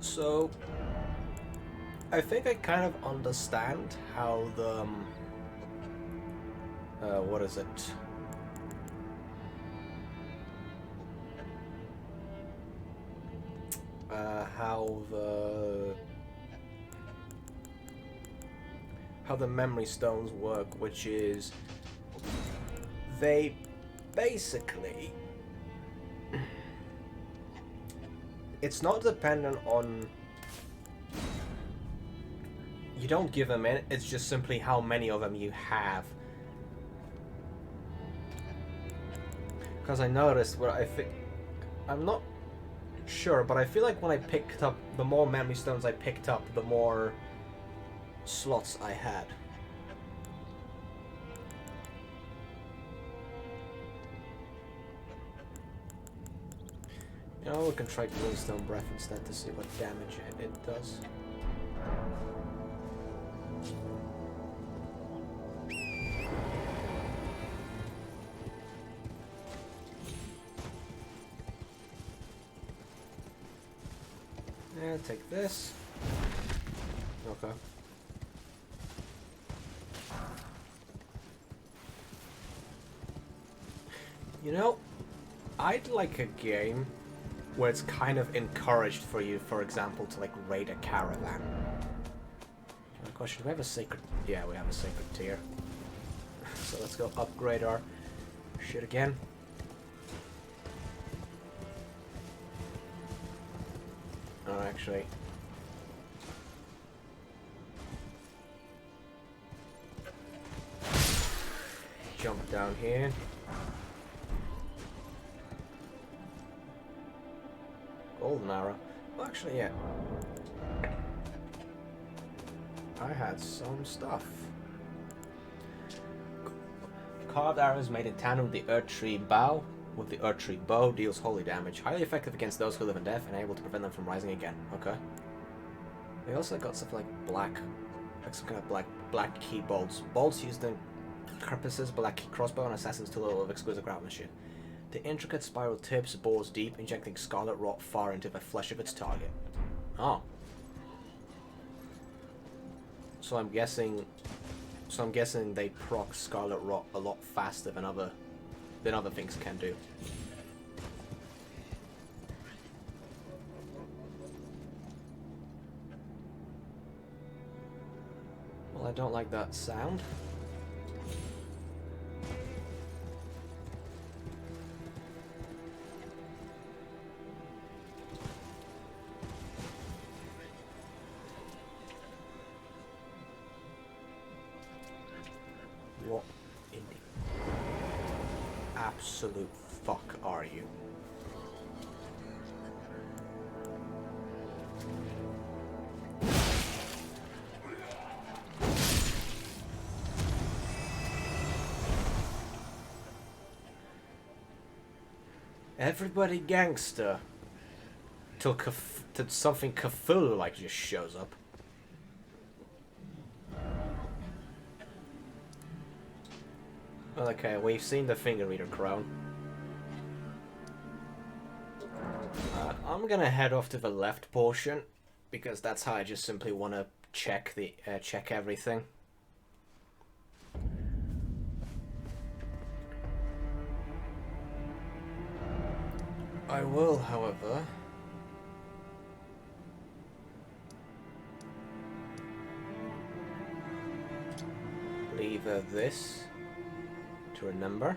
So, I think I kind of understand how the what is it? How the memory stones work, which is they basically it's not dependent on you don't give them in, it's just simply how many of them you have. Because I noticed where I think I'm not sure, but I feel like when I picked up the more memory stones I picked up, the more slots I had. You know, we can try Glowstone Breath instead to see what damage it does. Yeah, take this. Okay. You know, I'd like a game where it's kind of encouraged for you, for example, to like raid a caravan. Question, do we have a sacred? Yeah, we have a sacred tier. So let's go upgrade our shit again. Oh, actually. Jump down here. Golden arrow. Well, actually, yeah. I had some stuff. Carved arrows made in tandem with the Earth Tree bow. With the Earth Tree bow deals holy damage. Highly effective against those who live in death and able to prevent them from rising again. Okay. They also got stuff like black, like some kind of black key bolts. Bolts used in Carapace's black key crossbow and assassin's tool of exquisite craftsmanship. The intricate spiral tips bores deep, injecting scarlet rot far into the flesh of its target. Oh. So I'm guessing they proc scarlet rot a lot faster than other things can do. Well, I don't like that sound. What in the absolute fuck are you? Everybody gangster till something Cthulhu-like just shows up. Okay, we've seen the finger reader crown. I'm gonna head off to the left portion because that's how I just simply want to check everything. I will, however, leave this to remember.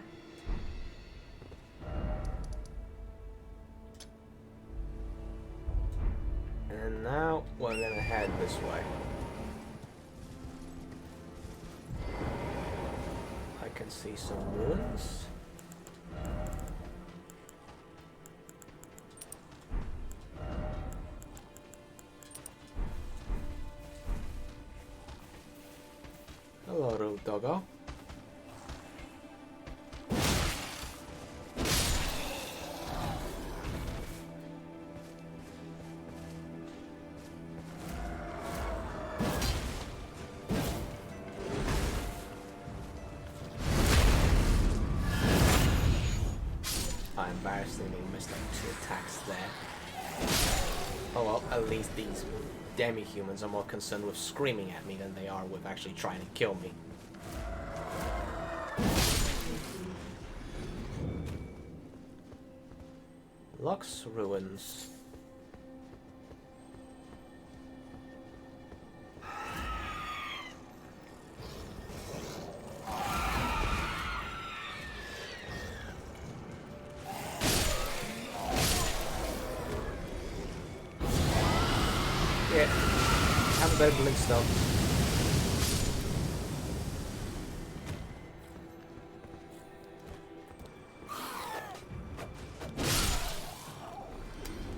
And now we're gonna head this way. I can see some ruins. Hello, rude doggo. I embarrassingly missed like 2 attacks there. Oh well, at least these demi-humans are more concerned with screaming at me than they are with actually trying to kill me. Lux Ruins. Yeah, have a better blink stuff.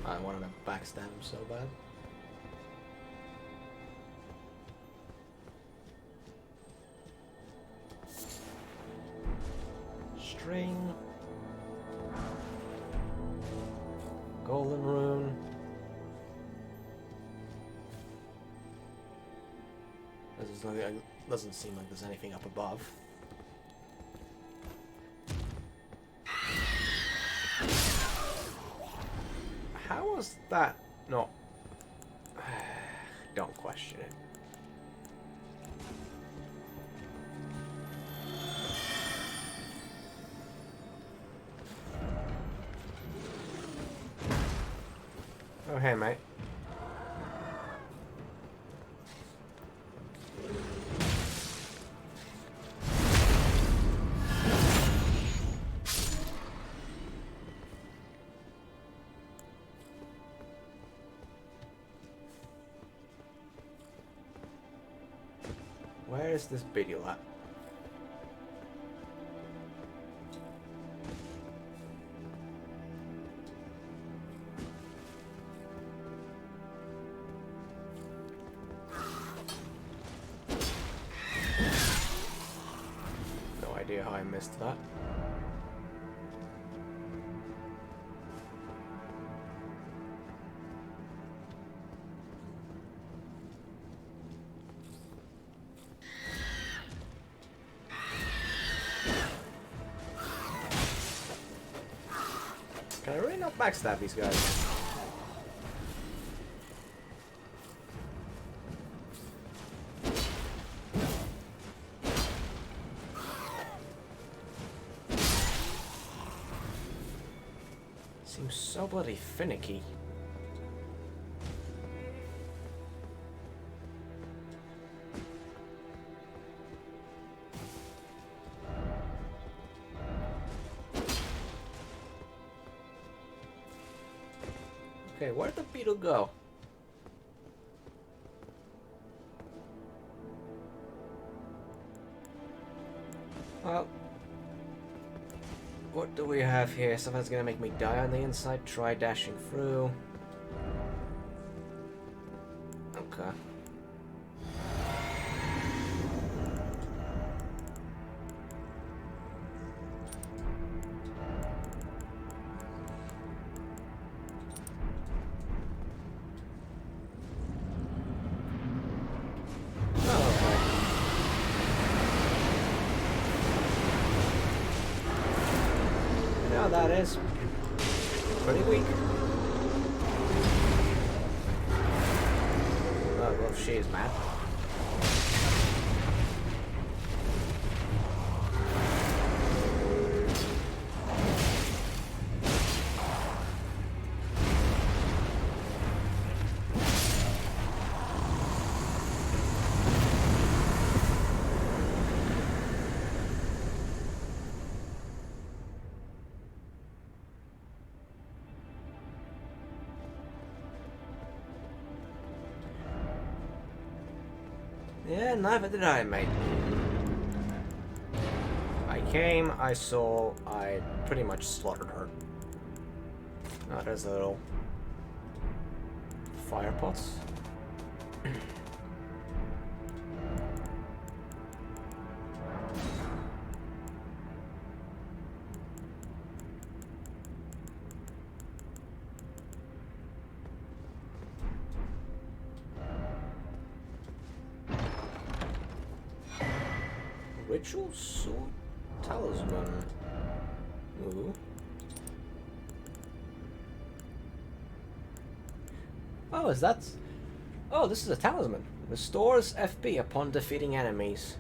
I wanted to backstab him so bad. String. Golden rune. Doesn't seem like there's anything up above. How was that not? Don't question it. Oh, hey, mate. Where is this beetle at? No idea how I missed that. Can I really not backstab these guys? Seems so bloody finicky. Okay, where'd the beetle go? Well, what do we have here? Something's gonna make me die on the inside. Try dashing through. Okay. That is pretty weak. Oh, well, she is mad. Yeah, neither did I, mate. I came, I saw, I pretty much slaughtered her. Oh, there's a little fire pots. Ritual sword talisman. Ooh. Oh, is that... Oh, this is a talisman. Restores FP upon defeating enemies.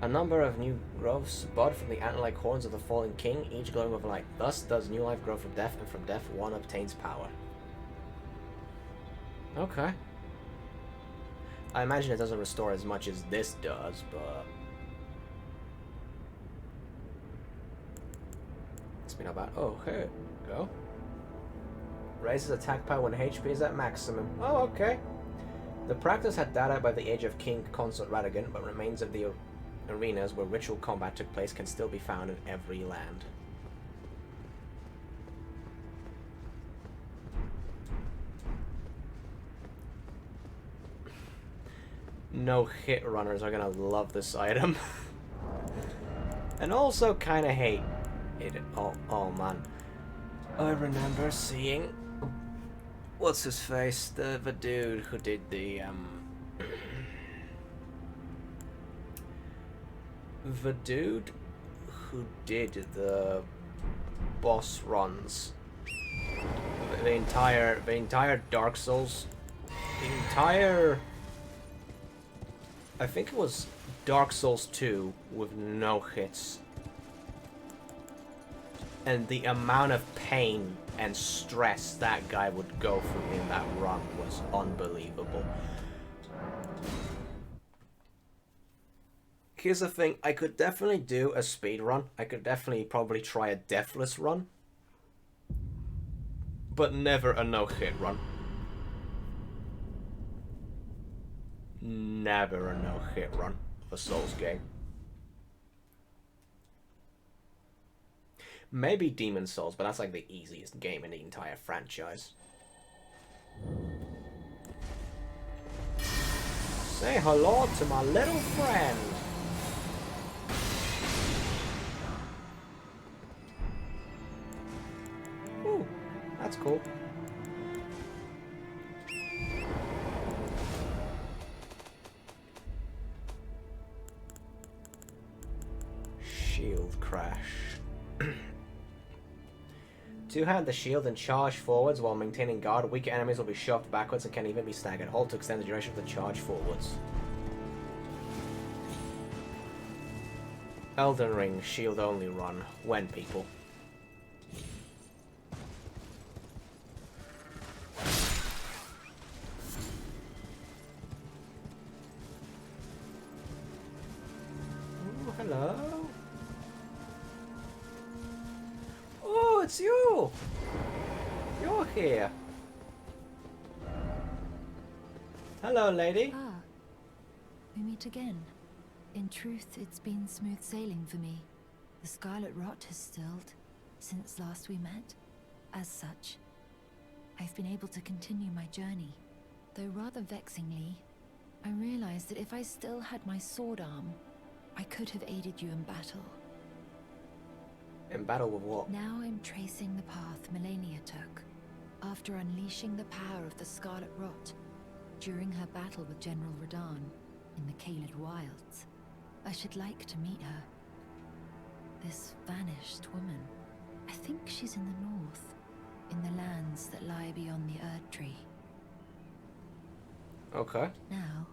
A number of new growths bud from the antler-like horns of the fallen king, each glowing with light. Thus does new life grow from death, and from death one obtains power. Okay. I imagine it doesn't restore as much as this does, but... It's been about... Oh, here we go. Raises attack power when HP is at maximum. Oh, okay. The practice had died out by the age of King Consort Radigan, but remains of the arenas where ritual combat took place can still be found in every land. No hit runners are gonna love this item. And also kind of hate it. Oh man. I remember seeing... What's his face? The dude who did the the dude who did the boss runs. The entire Dark Souls. The entire... I think it was Dark Souls 2 with no hits. And the amount of pain and stress that guy would go through in that run was unbelievable. Here's the thing, I could definitely do a speed run. I could definitely probably try a deathless run. But never a no-hit run. Never a no-hit run of a Souls game. Maybe Demon Souls, but that's like the easiest game in the entire franchise. Say hello to my little friend. Ooh, that's cool. Shield crash. Two-hand the shield and charge forwards while maintaining guard. Weaker enemies will be shoved backwards and can even be staggered. Hold to extend the duration of the charge forwards. Elden Ring, shield only run. When, people? Ooh, hello. Oh, it's you! You're here. Hello, lady. Ah, we meet again. In truth, it's been smooth sailing for me. The scarlet rot has stilled since last we met. As such, I've been able to continue my journey. Though rather vexingly, I realized that if I still had my sword arm, I could have aided you in battle. In battle with what? Now I'm tracing the path Melania took, after unleashing the power of the Scarlet Rot during her battle with General Radahn in the Caelid Wilds. I should like to meet her. This vanished woman. I think she's in the north, in the lands that lie beyond the Erd Tree. Okay. Now,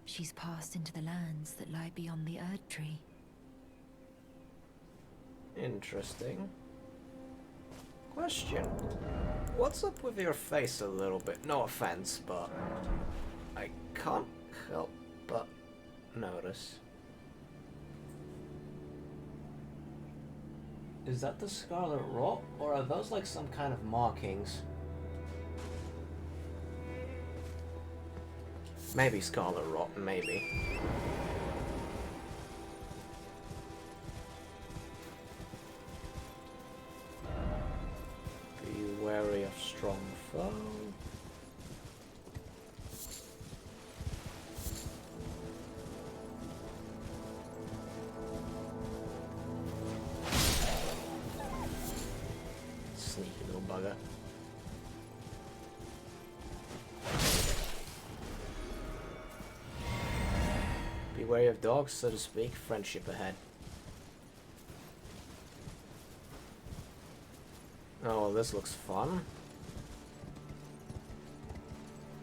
she's passed into the lands that lie beyond the Erd Tree. Interesting. Question. What's up with your face a little bit? No offense, but I can't help but notice. Is that the Scarlet Rot, or are those like some kind of markings? Maybe Scarlet Rot, maybe. Be wary of strong foe. Sneaky little bugger. Be wary of dogs, so to speak. Friendship ahead. Oh, well, this looks fun.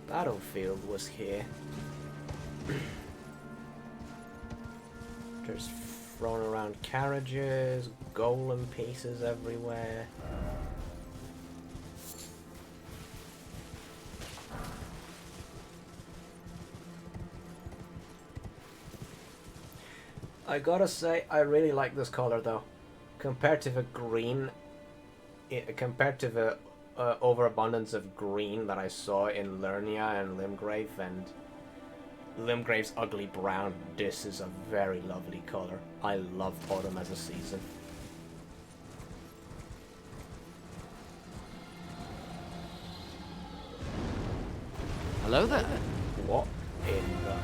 battlefield was here. There's thrown around carriages, golem pieces everywhere. I gotta say, I really like this color though. Compared to the green, compared to the overabundance of green that I saw in Lernia and Limgrave and Limgrave's ugly brown, this is a very lovely color. I love autumn as a season. Hello there. What in the...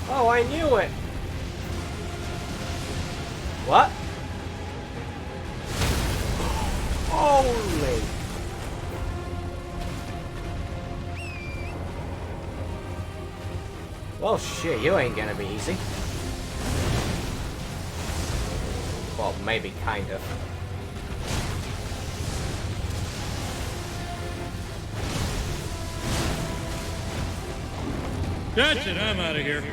Oh, I knew it! What? Holy! Well, shit, you ain't gonna be easy. Well, maybe kind of. That's it, I'm out of here.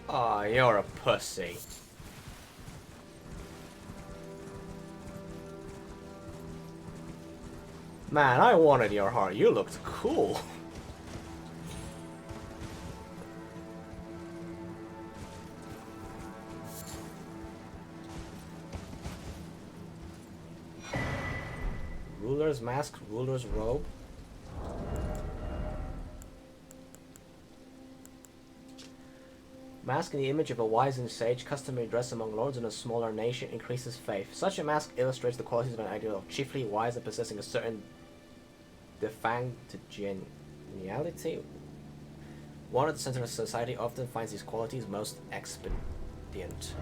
Aw, you're a pussy. Man, I wanted your heart. You looked cool. Ruler's mask, ruler's robe. Mask in the image of a wise and sage, customary dress among lords in a smaller nation, increases faith. Such a mask illustrates the qualities of an ideal, chiefly wise and possessing a certain defanged geniality. One at the center of society often finds these qualities most expedient.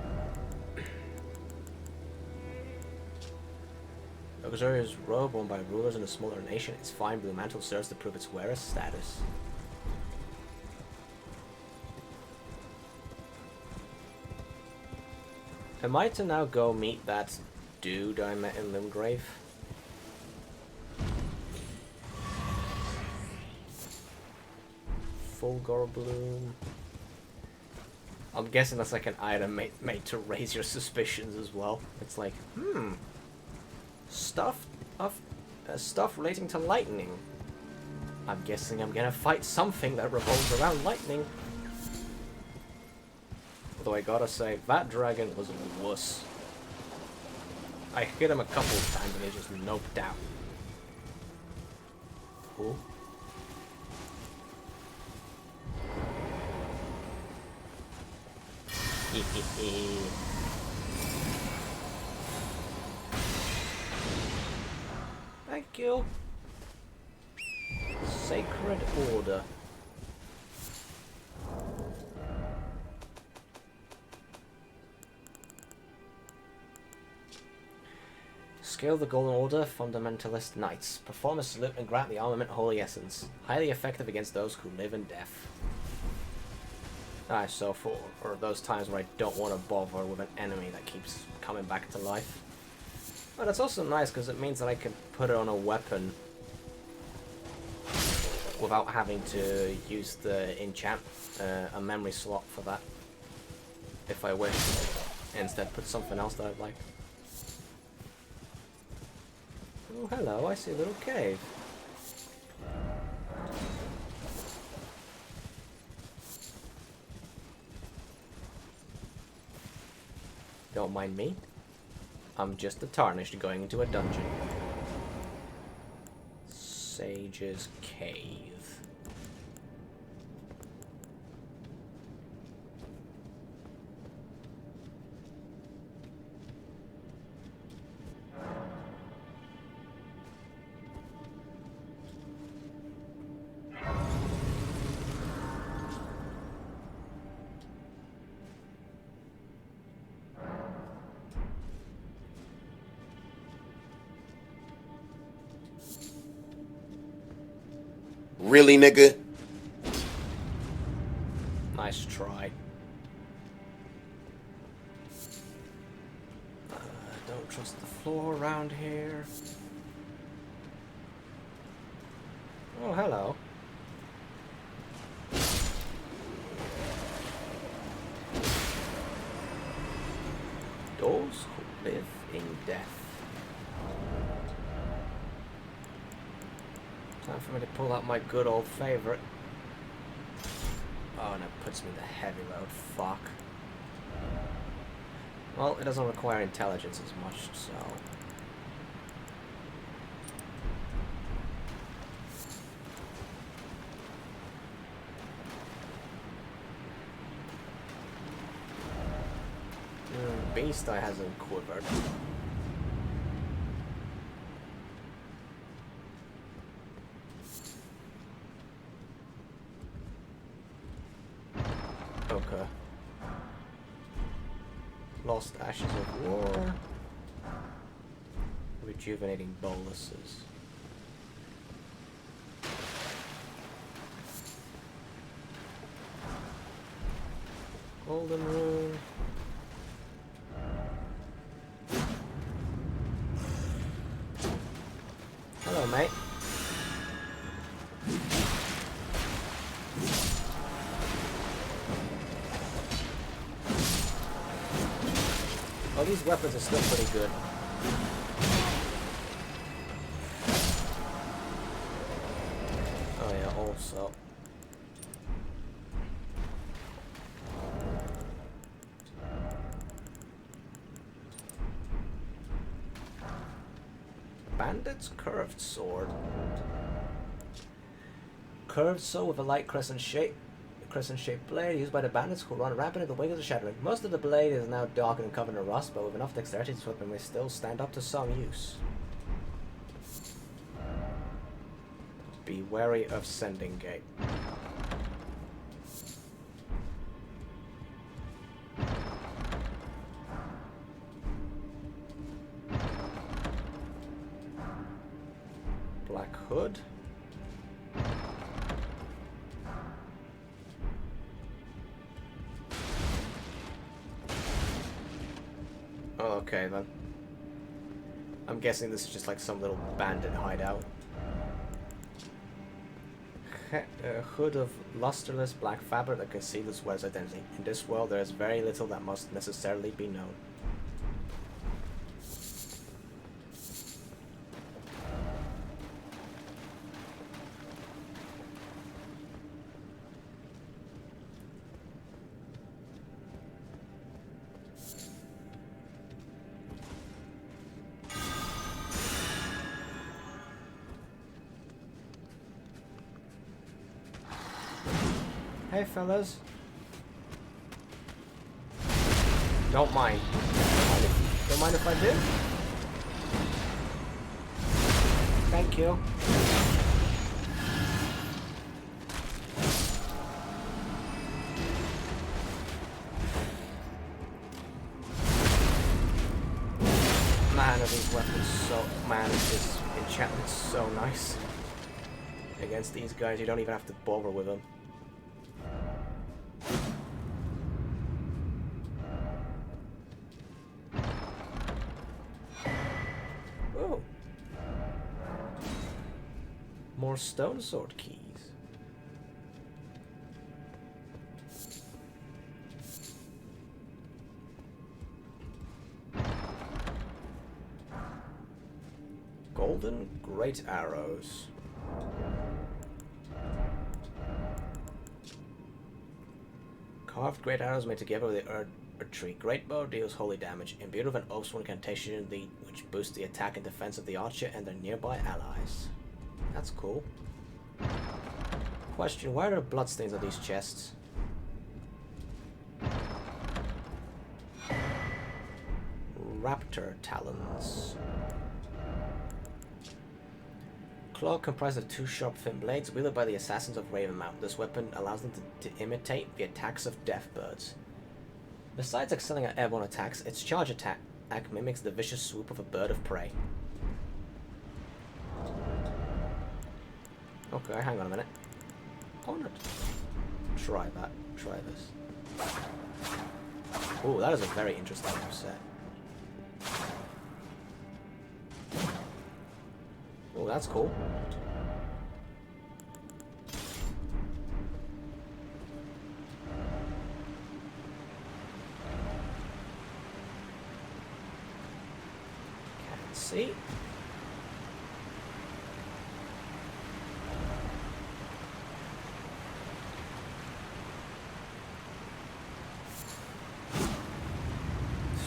Luxurious robe worn by rulers in a smaller nation, its fine blue mantle serves to prove its wearer's status. Am I to now go meet that dude I met in Limgrave? Fulgor Bloom. I'm guessing that's like an item made to raise your suspicions as well. It's like, stuff relating to lightning. I'm guessing I'm gonna fight something that revolves around lightning. Although I gotta say, that dragon was a wuss. I hit him a couple of times and he just noped out. Cool. Thank you. Sacred Order. Scale the Golden Order, Fundamentalist Knights. Perform a salute and grant the armament Holy Essence. Highly effective against those who live in death. So for those times where I don't want to bother with an enemy that keeps coming back to life. But it's also nice because it means that I can put it on a weapon without having to use the enchant, a memory slot for that, if I wish. Instead put something else that I'd like. Oh, hello, I see a little cave. Don't mind me. I'm just a tarnished going into a dungeon. Sage's Cave. Really, nigga? Nice try. trust the floor around here. Oh, hello. Those who live in death. Time for me to pull out my good old favorite. Oh, and it puts me the heavy load. Fuck. Well, it doesn't require intelligence as much, so... Beast Eye hasn't quivered. Okay. Lost Ashes of War. Rejuvenating boluses. Golden Rune. Hello, mate. Oh, these weapons are still pretty good. Oh yeah, also. Bandit's curved sword. Curved sword with a light crescent-shaped blade used by the bandits who run rampant in the wake of the Shadowing. Most of the blade is now darkened and covered in rust, but with enough dexterity, this weapon may still stand up to some use. Be wary of Sending Gate. Black Hood. Oh, okay then. I'm guessing this is just like some little bandit hideout. Hood of lusterless black fabric that conceals its wearer's identity. In this world, there is very little that must necessarily be known. Hey fellas. Don't mind. Don't mind if I do? Thank you. Man, are these weapons so... Man, this enchantment's so nice. Against these guys, you don't even have to bother with them. More stone sword keys. Golden great arrows. Carved great arrows made together with the earth tree. Great bow deals holy damage. Imbued with an Oathsworn incantation which boosts the attack and defense of the archer and their nearby allies. That's cool. Question, why are there bloodstains on these chests? Raptor talons. Claw comprised of two sharp thin blades wielded by the assassins of Ravenmount. This weapon allows them to imitate the attacks of death birds. Besides excelling at airborne attacks, its charge attack mimics the vicious swoop of a bird of prey. Okay, hang on a minute. I want to try that. Try this. Ooh, that is a very interesting set. that's cool. Can't see.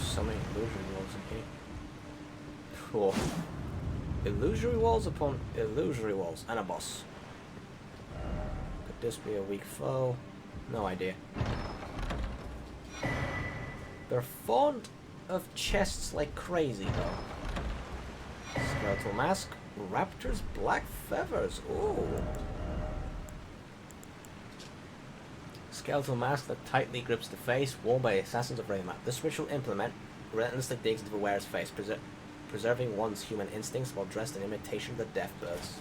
So many illusory walls in here. Cool. Illusory walls upon illusory walls, and a boss. Could this be a weak foe? No idea. They're fond of chests like crazy, though. Skeletal mask, raptor's black feathers. Ooh. Skeletal mask that tightly grips the face, worn by assassins of Raymat. This ritual implement relentlessly digs into the wearer's face, preserving one's human instincts while dressed in imitation of the death birds.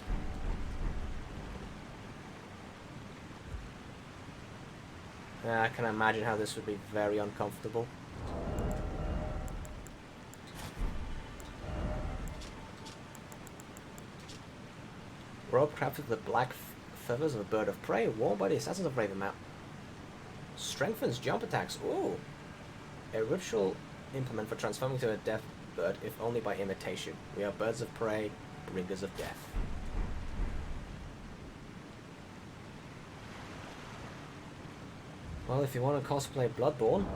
I can imagine how this would be very uncomfortable. Robe crafted with the black feathers of a bird of prey, worn by the assassins of Ravenmount. Strengthens jump attacks. Ooh! A ritual implement for transforming to a death bird, if only by imitation. We are birds of prey, bringers of death. Well, if you want to cosplay Bloodborne,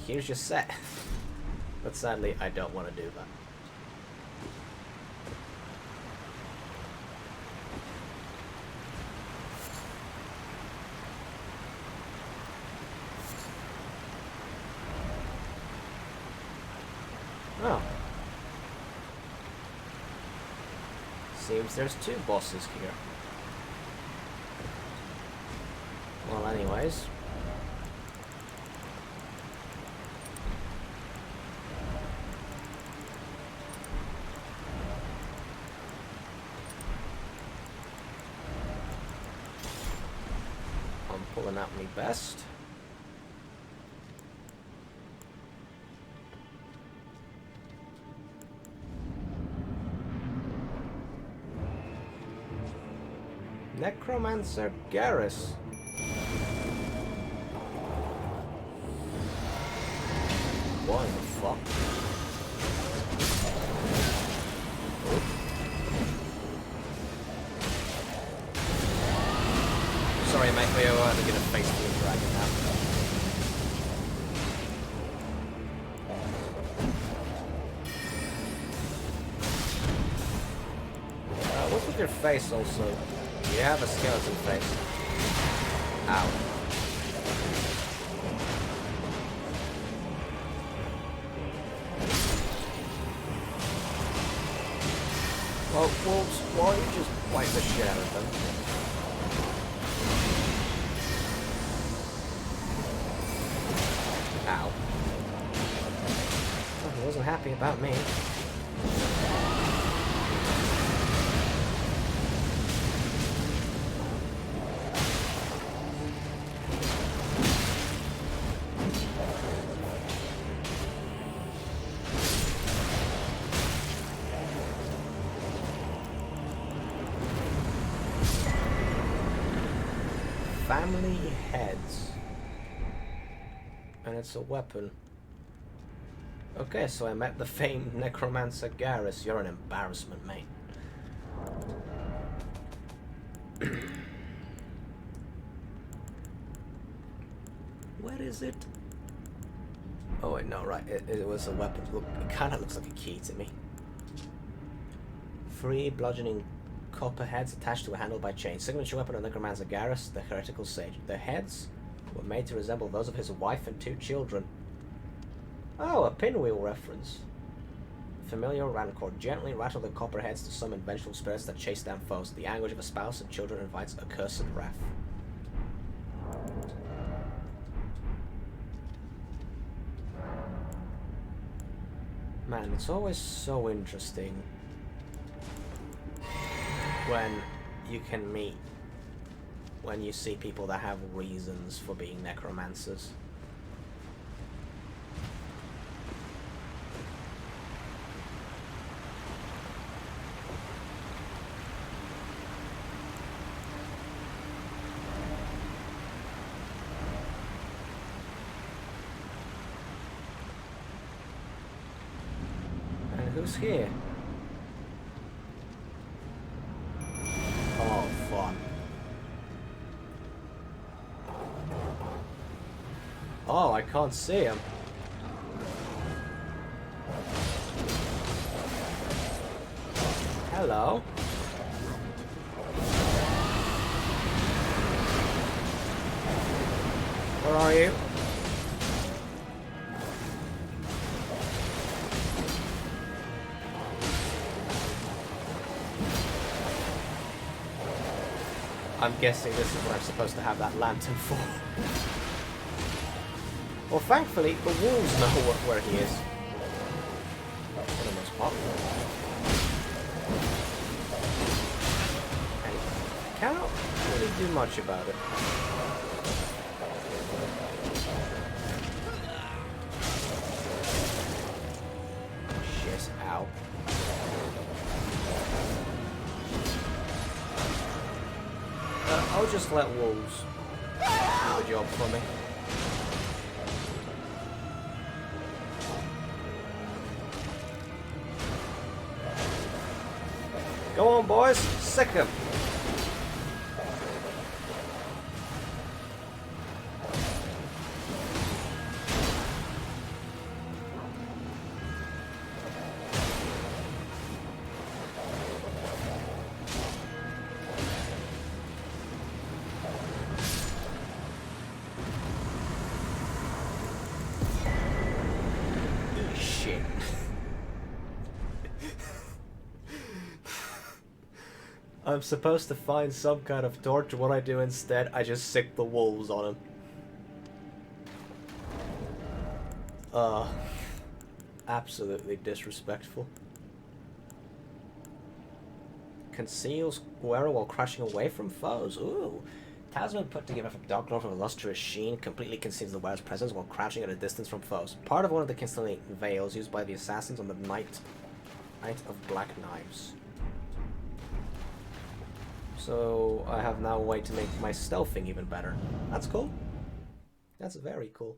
here's your set. But sadly, I don't want to do that. Oh. Seems there's two bosses here. Well, anyways. I'm pulling out my best. Necromancer Garrus. What the fuck? Oh. Sorry, mate, we are to get a face for the dragon now. What's with your face also? You have a skeleton face. Ow. Well, wolves, why don't you just wipe the shit out of them? Ow. Oh, he wasn't happy about me. Family heads. And it's a weapon. Okay, so I met the famed Necromancer Garrus. You're an embarrassment, mate. Where is it? Oh wait, no, right. It was a weapon. Look, it kind of looks like a key to me. 3 bludgeoning copper heads attached to a handle by chain. Signature weapon of Necromancer Garrus, the heretical sage. Their heads were made to resemble those of his wife and 2 children. Oh, a pinwheel reference. Familiar Rancor. Gently rattle the copper heads to summon vengeful spirits that chase down foes. The anguish of a spouse and children invites accursed wrath. Man, it's always so interesting when you can meet, when you see people that have reasons for being necromancers. Who's here? Oh, fun. Oh, I can't see him. Hello. Where are you? I'm guessing this is what I'm supposed to have that lantern for. Well, thankfully, the wolves know where he is. For the most part. And cannot really do much about it. Shit, ow. I'll just let wolves do the job for me. Go on, boys. Sick 'em. Shit. I'm supposed to find some kind of torch. What I do instead, I just sick the wolves on him. Absolutely disrespectful. Conceal square while crashing away from foes. Ooh. Talisman put together from dark lore from a lustrous sheen completely conceals the wearer's presence while crouching at a distance from foes. Part of one of the concealing veils used by the assassins on the Night of Black Knives. So I have now a way to make my stealthing even better. That's cool. That's very cool.